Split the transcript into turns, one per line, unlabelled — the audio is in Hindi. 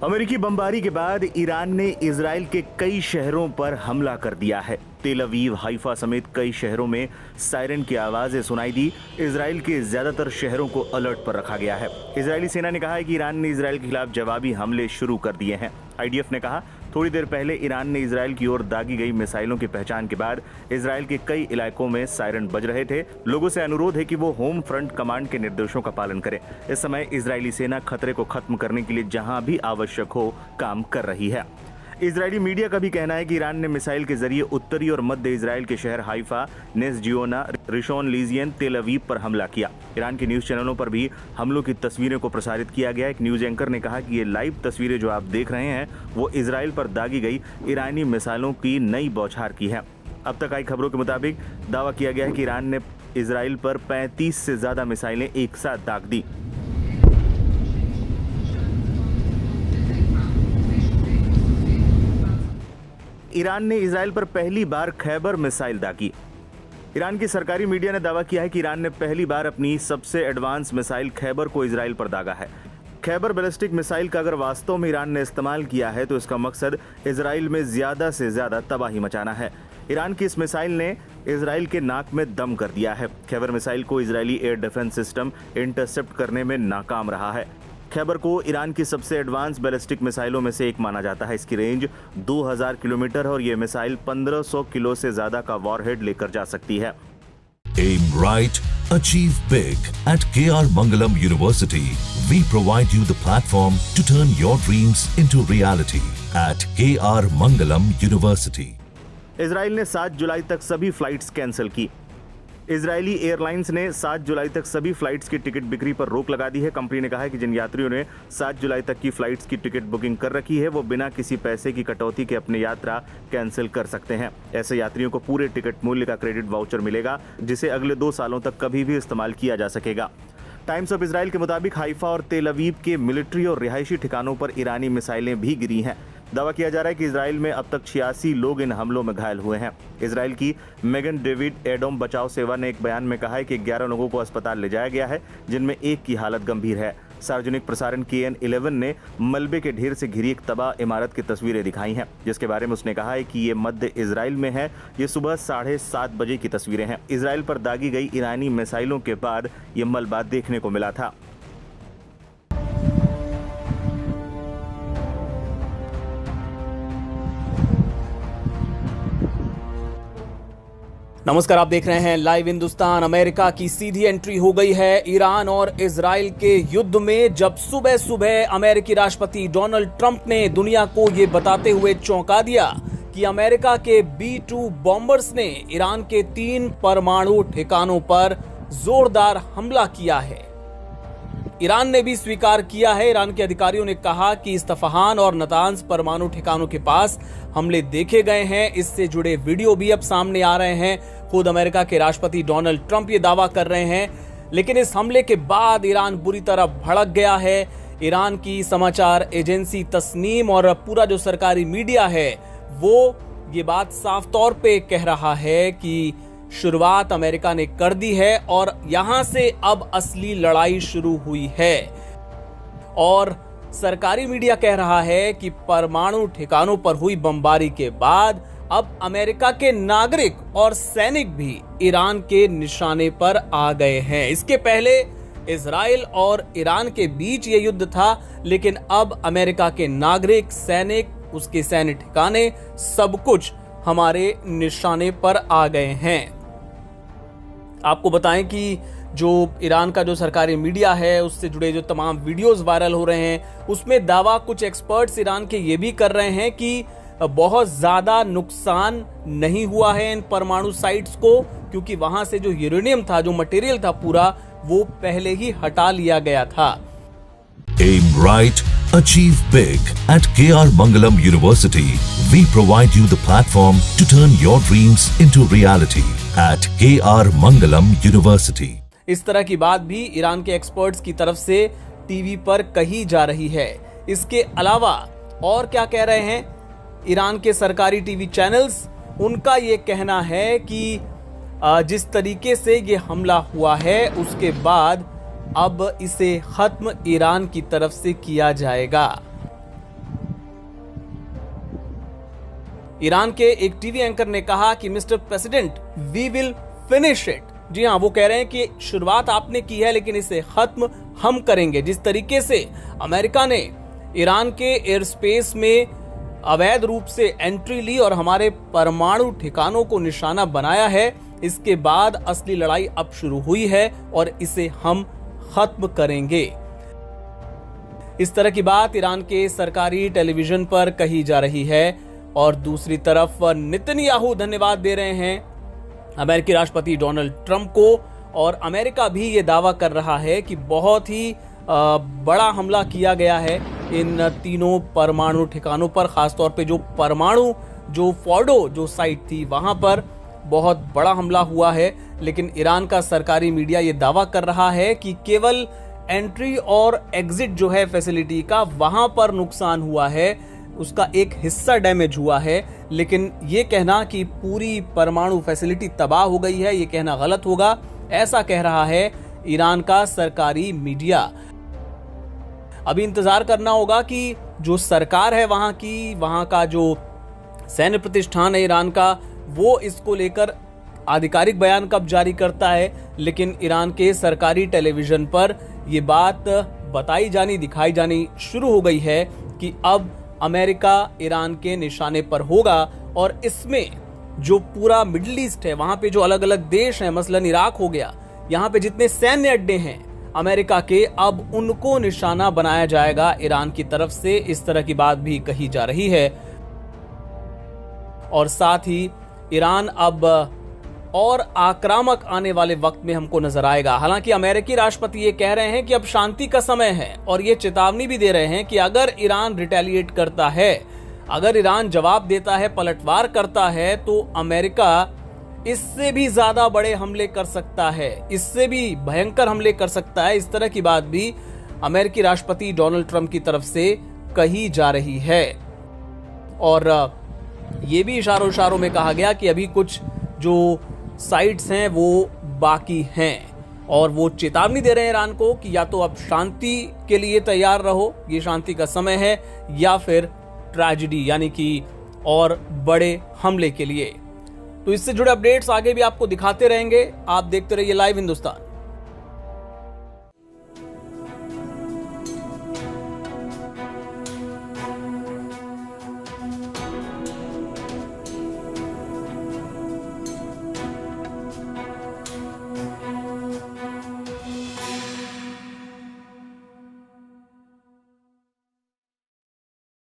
अमेरिकी बमबारी के बाद ईरान ने इजराइल के कई शहरों पर हमला कर दिया है। तेल अवीव, हाइफा समेत कई शहरों में सायरन की आवाजें सुनाई दी। इजराइल के ज्यादातर शहरों को अलर्ट पर रखा गया है। इजरायली सेना ने कहा है कि ईरान ने इजराइल के खिलाफ जवाबी हमले शुरू कर दिए हैं। आईडीएफ ने कहा, थोड़ी देर पहले ईरान ने इजराइल की ओर दागी गई मिसाइलों की पहचान के बाद इजराइल के कई इलाकों में सायरन बज रहे थे। लोगों से अनुरोध है कि वो होम फ्रंट कमांड के निर्देशों का पालन करें। इस समय इजरायली सेना खतरे को खत्म करने के लिए जहां भी आवश्यक हो काम कर रही है। इजरायली मीडिया का भी कहना है कि ईरान ने मिसाइल के जरिए उत्तरी और मध्य इजराइल के शहर हाइफा, नेस जियोना, रिशोन लीजियन, तेल अवीव पर हमला किया। ईरान के न्यूज चैनलों पर भी हमलों की तस्वीरें को प्रसारित किया गया। एक न्यूज एंकर ने कहा कि ये लाइव तस्वीरें जो आप देख रहे हैं वो इजराइल पर दागी गई ईरानी मिसाइलों की नई बौछार की है। अब तक आई खबरों के मुताबिक दावा किया गया है कि ईरान ने इजराइल पर 35 से ज्यादा मिसाइलें एक साथ दाग दी। ईरान ने इजराइल पर पहली बार खैबर मिसाइल दागी। ईरान की सरकारी मीडिया ने दावा किया है कि ईरान ने पहली बार अपनी सबसे एडवांस मिसाइल खैबर को इजराइल पर दागा है। खैबर बैलिस्टिक मिसाइल का अगर वास्तव में ईरान ने इस्तेमाल किया है तो इसका मकसद इजराइल में ज्यादा से ज्यादा तबाही मचाना है। ईरान की इस मिसाइल ने इजराइल के नाक में दम कर दिया है। खैबर मिसाइल को Israeli air defence system intercept करने में नाकाम रहा है। खैबर को ईरान की सबसे एडवांस बैलिस्टिक मिसाइलों में से एक माना जाता है। इसकी रेंज 2000 किलोमीटर है और यह मिसाइल 1500 किलो से ज्यादा का वॉरहेड लेकर जा सकती है।
Aim right, achieve big. At KR Mangalam University, we provide you the platform to turn your dreams into reality. At KR Mangalam University.
Israel ने 7 जुलाई तक सभी फ्लाइट्स कैंसिल की। इजरायली एयरलाइंस ने 7 जुलाई तक सभी फ्लाइट्स की टिकट बिक्री पर रोक लगा दी है। कंपनी ने कहा है कि जिन यात्रियों ने 7 जुलाई तक की फ्लाइट्स की टिकट बुकिंग कर रखी है वो बिना किसी पैसे की कटौती के अपनी यात्रा कैंसिल कर सकते हैं। ऐसे यात्रियों को पूरे टिकट मूल्य का क्रेडिट वाउचर मिलेगा, जिसे अगले 2 सालों तक कभी भी इस्तेमाल किया जा सकेगा। टाइम्स ऑफ इजराइल के मुताबिक हाइफा और तेल अवीव के मिलिट्री और रिहायशी ठिकानों पर ईरानी मिसाइलें भी गिरी हैं। दावा किया जा रहा है कि इजराइल में अब तक 86 लोग इन हमलों में घायल हुए हैं। इजराइल की मेगन डेविड एडोम बचाव सेवा ने एक बयान में कहा है कि 11 लोगों को अस्पताल ले जाया गया है, जिनमें एक की हालत गंभीर है। सार्वजनिक प्रसारण KN11 ने मलबे के ढेर से घिरी एक तबाह इमारत की तस्वीरें दिखाई हैं, जिसके बारे में उसने कहा है कि ये मध्य इजराइल में है। ये सुबह 7:30 बजे की तस्वीरें हैं। इजराइल पर दागी गई ईरानी मिसाइलों के बाद ये मलबा देखने को मिला था।
नमस्कार, आप देख रहे हैं लाइव हिंदुस्तान। अमेरिका की सीधी एंट्री हो गई है ईरान और इजराइल के युद्ध में, जब सुबह सुबह अमेरिकी राष्ट्रपति डोनाल्ड ट्रंप ने दुनिया को ये बताते हुए चौंका दिया कि अमेरिका के B-2 बॉम्बर्स ने ईरान के 3 परमाणु ठिकानों पर जोरदार हमला किया है। ईरान ने भी स्वीकार किया है। ईरान के अधिकारियों ने कहा कि इस्फहान और नातांज परमाणु ठिकानों के पास हमले देखे गए हैं। इससे जुड़े वीडियो भी अब सामने आ रहे हैं। खुद अमेरिका के राष्ट्रपति डोनाल्ड ट्रंप ये दावा कर रहे हैं। लेकिन इस हमले के बाद ईरान बुरी तरह भड़क गया है। ईरान की समाचार एजेंसी तस्नीम और पूरा जो सरकारी मीडिया है वो ये बात साफ तौर पे कह रहा है कि शुरुआत अमेरिका ने कर दी है और यहां से अब असली लड़ाई शुरू हुई है। और सरकारी मीडिया कह रहा है कि परमाणु ठिकानों पर हुई बमबारी के बाद अब अमेरिका के नागरिक और सैनिक भी ईरान के निशाने पर आ गए हैं। इसके पहले इजराइल और ईरान के बीच ये युद्ध था, लेकिन अब अमेरिका के नागरिक, सैनिक, उसके सैन्य ठिकाने, सब कुछ हमारे निशाने पर आ गए हैं। आपको बताएं कि जो ईरान का जो सरकारी मीडिया है उससे जुड़े जो तमाम वीडियोस वायरल हो रहे हैं उसमें दावा कुछ एक्सपर्ट्स ईरान के ये भी कर रहे हैं कि बहुत ज्यादा नुकसान नहीं हुआ है इन परमाणु साइट्स को, क्योंकि वहां से जो यूरेनियम था, जो मटेरियल था पूरा, वो पहले ही हटा लिया गया था।
Aim right, achieve big. At KR Mangalam University, we provide you the platform to turn your dreams into reality. At KR Mangalam University.
इस तरह की बात भी ईरान के एक्सपर्ट्स की तरफ से टीवी पर कही जा रही है। इसके अलावा और क्या कह रहे हैं ईरान के सरकारी टीवी चैनल्स? उनका ये कहना है कि जिस तरीके से ये हमला हुआ है उसके बाद अब इसे खत्म ईरान की तरफ से किया जाएगा। ईरान के एक टीवी एंकर ने कहा कि mister president we will finish it. जी हाँ, वो कह रहे हैं कि शुरुआत आपने की है लेकिन इसे खत्म हम करेंगे। जिस तरीके से अमेरिका ने ईरान के एयर स्पेस में अवैध रूप से एंट्री ली और हमारे परमाणु ठिकानों को निशाना बनाया है, इसके बाद असली लड़ाई अब शुरू हुई है और इसे हम खत्म करेंगे। इस तरह की बात ईरान के सरकारी टेलीविजन पर कही जा रही है और दूसरी तरफ नेतन्याहू धन्यवाद दे रहे हैं अमेरिकी राष्ट्रपति डोनाल्ड ट्रंप को और अमेरिका भी ये दावा कर रहा है कि बहुत ही बड़ा हमला किया गया है इन तीनों परमाणु ठिकानों पर, खासतौर पे जो परमाणु जो फोर्डो जो साइट थी वहां पर बहुत बड़ा हमला हुआ है। लेकिन ईरान का सरकारी मीडिया ये दावा कर रहा है कि केवल एंट्री और एग्जिट जो है फैसिलिटी का वहां पर नुकसान हुआ है, उसका एक हिस्सा डैमेज हुआ है। लेकिन ये कहना कि पूरी परमाणु फैसिलिटी तबाह हो गई है, ये कहना गलत होगा, ऐसा कह रहा है ईरान का सरकारी मीडिया। अभी इंतजार करना होगा कि जो सरकार है वहां का जो सैन्य प्रतिष्ठान है ईरान का, वो इसको लेकर आधिकारिक बयान कब जारी करता है। लेकिन ईरान के सरकारी टेलीविजन पर ये बात बताई जानी, दिखाई जानी शुरू हो गई है कि अब अमेरिका ईरान के निशाने पर होगा और इसमें जो पूरा मिडिल ईस्ट है, वहां पे जो अलग अलग देश हैं, मसलन इराक हो गया, यहाँ पे जितने सैन्य अड्डे हैं अमेरिका के, अब उनको निशाना बनाया जाएगा ईरान की तरफ से। इस तरह की बात भी कही जा रही है और साथ ही ईरान अब और आक्रामक आने वाले वक्त में हमको नजर आएगा। हालांकि अमेरिकी राष्ट्रपति ये कह रहे हैं कि अब शांति का समय है और ये चेतावनी भी दे रहे हैं कि अगर ईरान रिटेलिएट करता है, अगर ईरान जवाब देता है, पलटवार करता है, तो अमेरिका इससे भी ज्यादा बड़े हमले कर सकता है, इससे भी भयंकर हमले कर सकता है। इस तरह की बात भी अमेरिकी राष्ट्रपति डोनाल्ड ट्रंप की तरफ से कही जा रही है और ये भी इशारों में कहा गया कि अभी कुछ जो साइट्स हैं वो बाकी हैं और वो चेतावनी दे रहे हैं ईरान को कि या तो अब शांति के लिए तैयार रहो, ये शांति का समय है, या फिर ट्रेजेडी यानी कि और बड़े हमले के लिए। तो इससे जुड़े अपडेट्स आगे भी आपको दिखाते रहेंगे। आप देखते रहिए लाइव हिंदुस्तान।